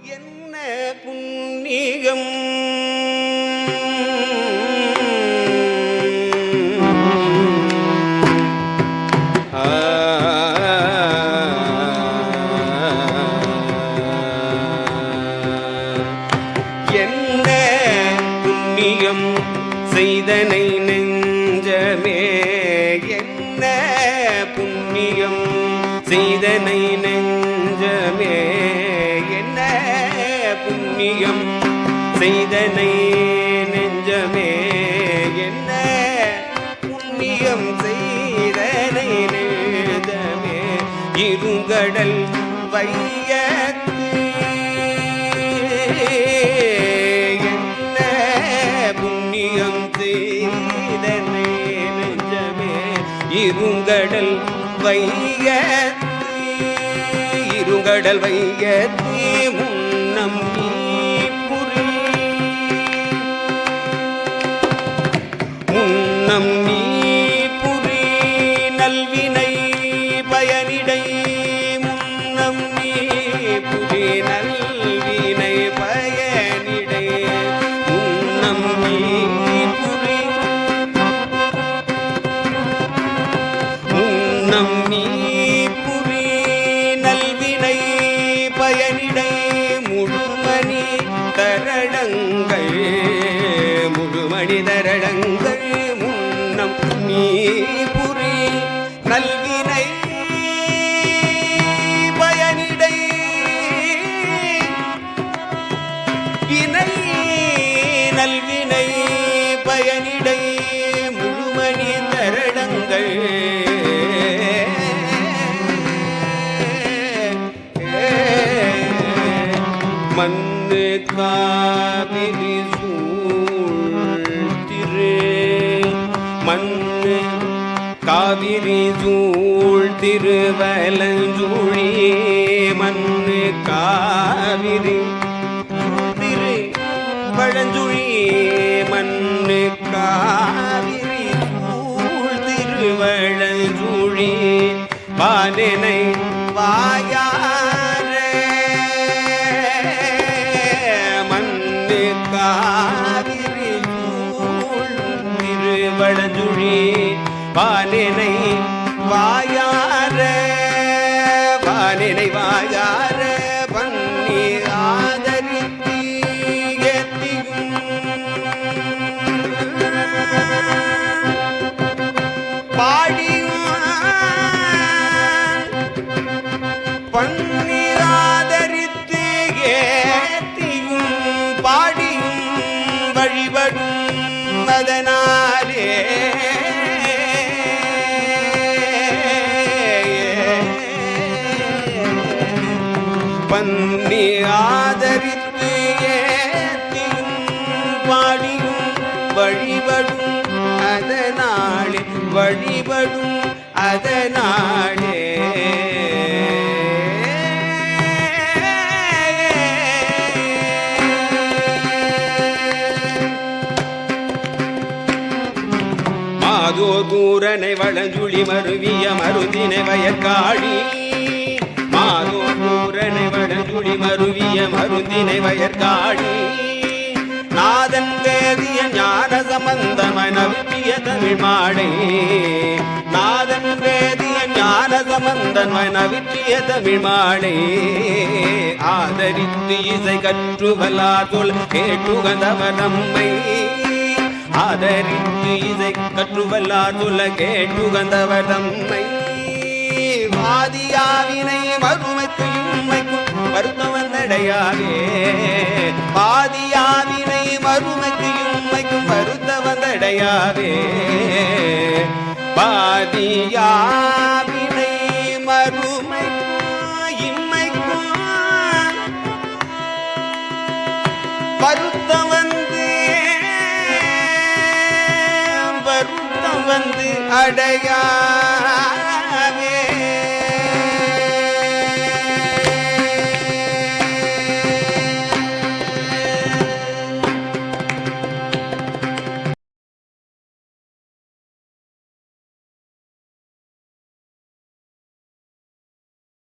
என்ன புண்ணியம் என்ன புண்ணியம் செய்தனை நெஞ்சமே என்ன புண்ணியம் செய்தனை நெஞ்சமே என்ன புண்ணியம் செய்தனை நெஞ்சமே என்ன புண்ணியம் செய்தனை நெஞ்சமே இருங்கடல் வையத்து என்ன புண்ணியம் செய்தனை நெஞ்சமே இருங்கடல் வையத்து இருங்கடல் வையத்து முன்னம் நீ புரி முன்னம் நீ புரி நல்வினை பயனிடை முன்னம் நீ புரி நல்வினை பயனிடை முன்னம் நீ புரி முன்னம் நீ புரி நல்வினை பயனிடை முழுமணி தரடங்கள் முழுமணி தரடங்கள் முன்னம் நீ புரி நல்வினை பயனிடை வினை நல்வினை பயனிடை முழுமணி தரடங்கள் மண்ணு காவிரி சூழ் திரு மண்ணு காவிரி சூழ் திருவலஞ்சுழி மண்ணு காவிரி திரு பழஞ்சுழி மண்ணு காவிரி சூழ் திருவலஞ்சுழி வானனை வாயார மண்ணு காவிரி சூழ் திருவலஞ்சுழி வானனை வாயார வானனை வாயார பண்ணி ஆதரித்து எத்தியும் பாடியும் பண்ணி ஆதரித்து ஏத்தியும் பாடியும் வழிபடும் அதனாலே பண்ணி ஆதரித்து ஏத்தியும் பாடியும் வழிபடும் அதனாலே வழிபடும் அதனாலே மாதோ தூரனை வளஞ்சுழி மருவிய மருதினை வயற்காழி மாதோ தூரனை வளஞ்சுழி மருவிய மருதினை வயற்காழி நாதன் வேதிய ஞான சம்பந்தமன விட்டிய தமிழ் மாடை நாதன் வேதிய ஞான சம்பந்தமன விட்டிய தமிழ் மாடை ஆதரித்து இசை கற்றுவலா சொல் கேட்டுகந்தவர் நம்மை ஆதரித்து இசை கற்றுவல்லார் சொல்ல கேட்டுகந்தவர் நம்மை வாதியாவினை மறுமைக்கும் இம்மைக்கும் வருத்த வந்தடையாவே பாதியாவினை மறுமைக்கும் இம்மைக்கும் வருத்த வந்தடையாவே பாதியாவினை மறுமைக்கும் இம்மைக்கும் வருத்த வந்து அடையா